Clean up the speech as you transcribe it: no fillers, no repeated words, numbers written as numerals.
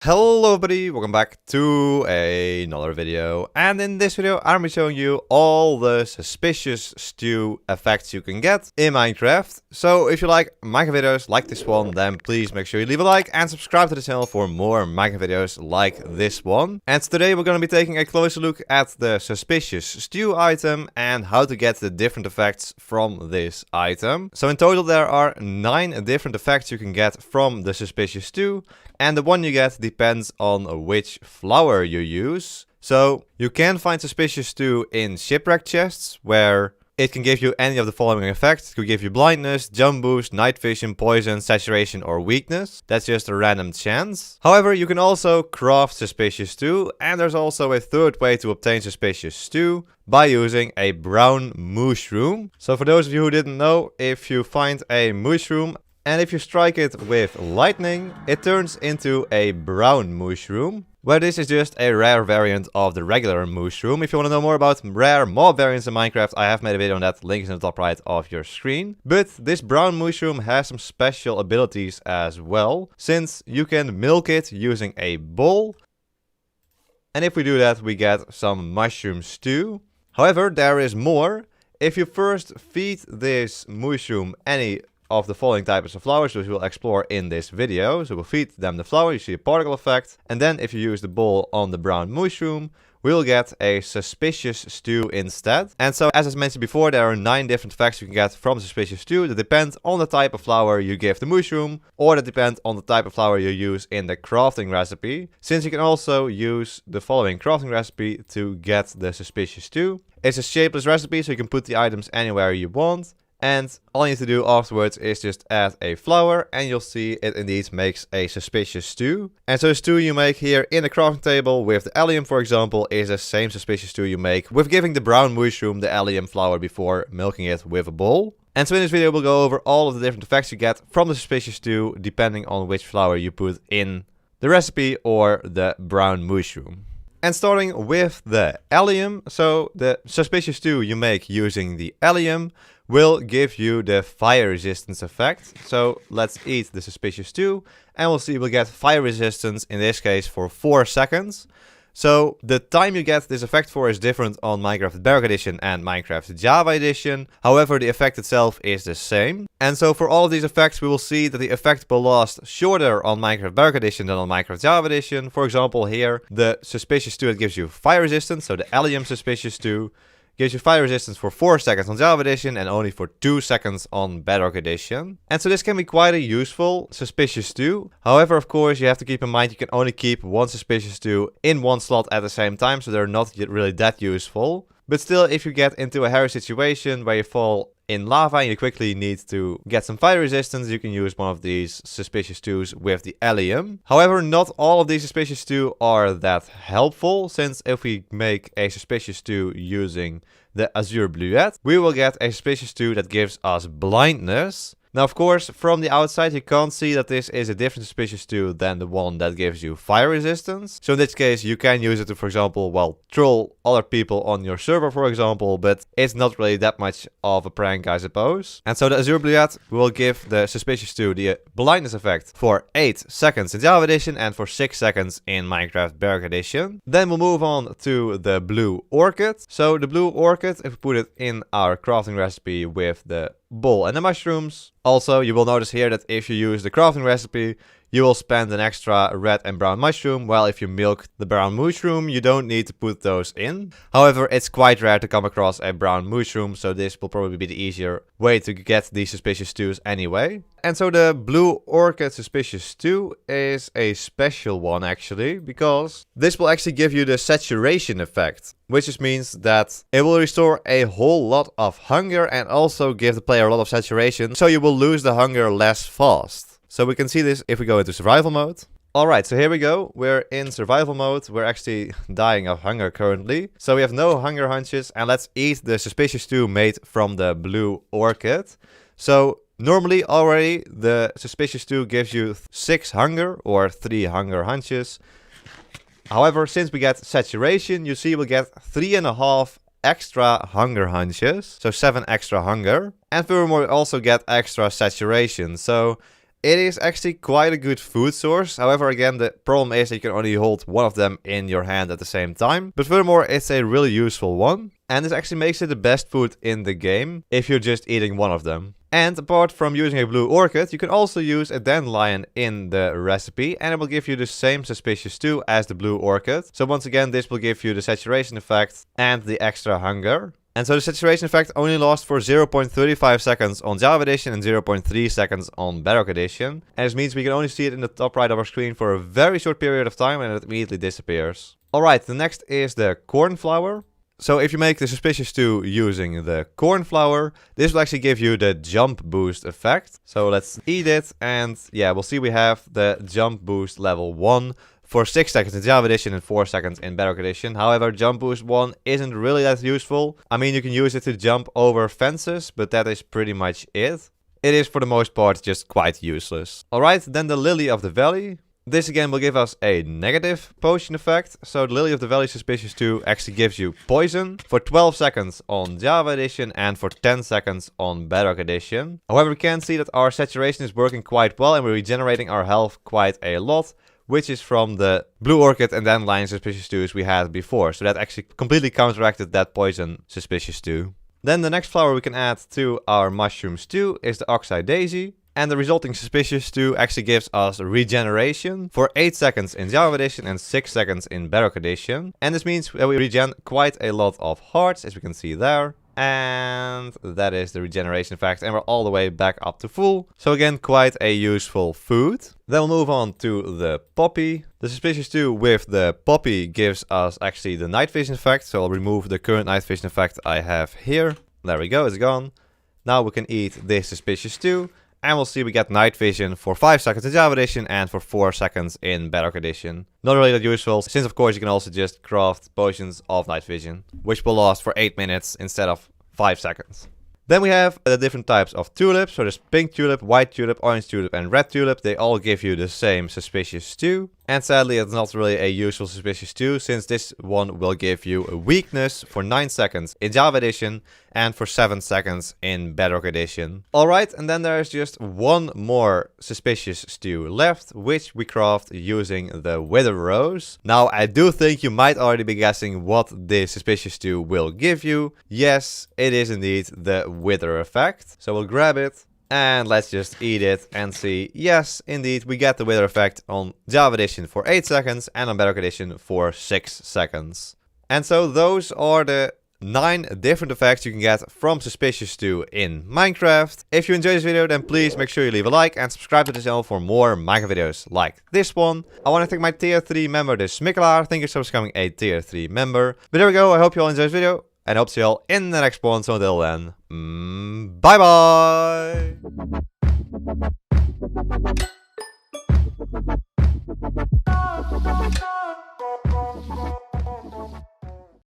Hello everybody, welcome back to another video, and in this video I'm be showing you all the suspicious stew effects you can get in Minecraft. So if you like Minecraft videos like this one, then please make sure you leave a like and subscribe to the channel for more Minecraft videos like this one. And today we're going to be taking a closer look at the suspicious stew item and how to get the different effects from this item. So in total there are 9 different effects you can get from the suspicious stew. And the one you get depends on which flower you use. So you can find suspicious stew in shipwreck chests, where it can give you any of the following effects. It could give you blindness, jump boost, night vision, poison, saturation, or weakness. That's just a random chance. However, you can also craft suspicious stew, and there's also a third way to obtain suspicious stew, by using a brown mooshroom. So for those of you who didn't know, if you find a mooshroom, and if you strike it with lightning, it turns into a brown mooshroom, where this is just a rare variant of the regular mooshroom. If you want to know more about rare mob variants in Minecraft, I have made a video on that, link is in the top right of your screen. But this brown mooshroom has some special abilities as well, since you can milk it using a bowl. And if we do that, we get some mushroom stew. However, there is more. If you first feed this mooshroom any of the following types of flowers, which we'll explore in this video. So we'll feed them the flower, you see a particle effect. And then if you use the bowl on the brown mooshroom, we'll get a suspicious stew instead. And so, as I mentioned before, there are 9 different effects you can get from suspicious stew that depend on the type of flower you give the mooshroom, or that depend on the type of flower you use in the crafting recipe. Since you can also use the following crafting recipe to get the suspicious stew. It's a shapeless recipe, so you can put the items anywhere you want. And all you need to do afterwards is just add a flower, and you'll see it indeed makes a suspicious stew. And so the stew you make here in the crafting table with the allium, for example, is the same suspicious stew you make with giving the brown mushroom the allium flower before milking it with a bowl. And so in this video we'll go over all of the different effects you get from the suspicious stew depending on which flower you put in the recipe or the brown mushroom. And starting with the allium, so the suspicious stew you make using the allium will give you the fire resistance effect. So let's eat the suspicious stew, and we'll see we'll get fire resistance in this case for 4 seconds. So the time you get this effect for is different on Minecraft Bedrock Edition and Minecraft Java Edition. However, the effect itself is the same. And so for all of these effects, we will see that the effect will last shorter on Minecraft Bedrock Edition than on Minecraft Java Edition. For example, here, the suspicious stew that gives you fire resistance, so the allium suspicious stew, gives you fire resistance for 4 seconds on Java Edition and only for 2 seconds on Bedrock Edition. And so this can be quite a useful suspicious stew. However, of course, you have to keep in mind you can only keep one suspicious stew in one slot at the same time, so they're not really that useful. But still, if you get into a hairy situation where you fall in lava and you quickly need to get some fire resistance, you can use one of these suspicious stews with the allium. However, not all of these suspicious stew are that helpful, since if we make a suspicious stew using the Azure Bluet, we will get a suspicious stew that gives us blindness. Now, of course, from the outside, you can't see that this is a different suspicious stew than the one that gives you fire resistance. So in this case, you can use it to, for example, well, troll other people on your server, for example, but it's not really that much of a prank, I suppose. And so the Azure Bluet will give the suspicious stew the blindness effect for 8 seconds in Java Edition and for 6 seconds in Minecraft Bedrock Edition. Then we'll move on to the blue orchid. So the blue orchid, if we put it in our crafting recipe with the bowl and the mushrooms. Also, you will notice here that if you use the crafting recipe, you will spend an extra red and brown mushroom, while if you milk the brown mushroom, you don't need to put those in. However, it's quite rare to come across a brown mushroom, so this will probably be the easier way to get these suspicious stews anyway. And so the blue orchid suspicious stew is a special one actually, because this will actually give you the saturation effect, which just means that it will restore a whole lot of hunger and also give the player a lot of saturation, so you will lose the hunger less fast. So we can see this if we go into survival mode. Alright, so here we go. We're in survival mode. We're actually dying of hunger currently. So we have no hunger hunches, and let's eat the suspicious stew made from the blue orchid. So normally already the suspicious stew gives you 6 hunger or 3 hunger hunches. However, since we get saturation, you see we'll get 3.5 extra hunger hunches, so 7 extra hunger. And furthermore, we also get extra saturation. So It is actually quite a good food source. However, again, the problem is that you can only hold one of them in your hand at the same time. But furthermore, it's a really useful one. And this actually makes it the best food in the game if you're just eating one of them. And apart from using a blue orchid, you can also use a dandelion in the recipe, and it will give you the same suspicious stew as the blue orchid. So once again, this will give you the saturation effect and the extra hunger. And so the saturation effect only lasts for 0.35 seconds on Java Edition and 0.3 seconds on Bedrock Edition. And this means we can only see it in the top right of our screen for a very short period of time and it immediately disappears. Alright, the next is the Cornflower. So if you make the suspicious stew using the Cornflower, this will actually give you the jump boost effect. So let's eat it, and yeah, we'll see we have the jump boost level 1 for 6 seconds in Java Edition and 4 seconds in Bedrock Edition. However, jump boost 1 isn't really that useful. I mean, you can use it to jump over fences, but that is pretty much it. It is for the most part just quite useless. Alright, then the Lily of the Valley. This again will give us a negative potion effect. So the Lily of the Valley Suspicious 2 actually gives you poison for 12 seconds on Java Edition and for 10 seconds on Bedrock Edition. However, we can see that our saturation is working quite well and we're regenerating our health quite a lot, which is from the Blue Orchid and Dandelion Suspicious Stews we had before. So that actually completely counteracted that poison Suspicious Stew. Then the next flower we can add to our mushroom stew is the Oxeye Daisy. And the resulting Suspicious Stew actually gives us Regeneration for 8 seconds in Java Edition and 6 seconds in Bedrock Edition. And this means that we regen quite a lot of hearts, as we can see there. And that is the regeneration effect, and we're all the way back up to full. So again, quite a useful food. Then we'll move on to the Poppy. The Suspicious Stew with the Poppy gives us actually the night vision effect. So I'll remove the current night vision effect I have here. There we go, it's gone. Now we can eat this Suspicious Stew. And we'll see we get night vision for 5 seconds in Java Edition and for 4 seconds in Bedrock Edition. Not really that useful, since of course you can also just craft potions of night vision, which will last for 8 minutes instead of 5 seconds. Then we have the different types of tulips. So there's pink tulip, white tulip, orange tulip and red tulip. They all give you the same Suspicious Stew. And sadly it's not really a useful Suspicious Stew, since this one will give you a weakness for 9 seconds in Java Edition and for 7 seconds in Bedrock Edition. Alright, and then there's just one more Suspicious Stew left, which we craft using the Wither Rose. Now I do think you might already be guessing what this Suspicious Stew will give you. Yes, it is indeed the Wither effect. So we'll grab it. And let's just eat it and see. Yes, indeed, we get the Wither effect on Java Edition for 8 seconds and on Bedrock Edition for 6 seconds. And so those are the 9 different effects you can get from Suspicious Stew in Minecraft. If you enjoyed this video, then please make sure you leave a like and subscribe to the channel for more Minecraft videos like this one. I want to thank my tier 3 member, the Smikkelaar. Thank you so much for becoming a tier 3 member. But there we go, I hope you all enjoyed this video. And hope to see you all in the next one. So until then, bye bye!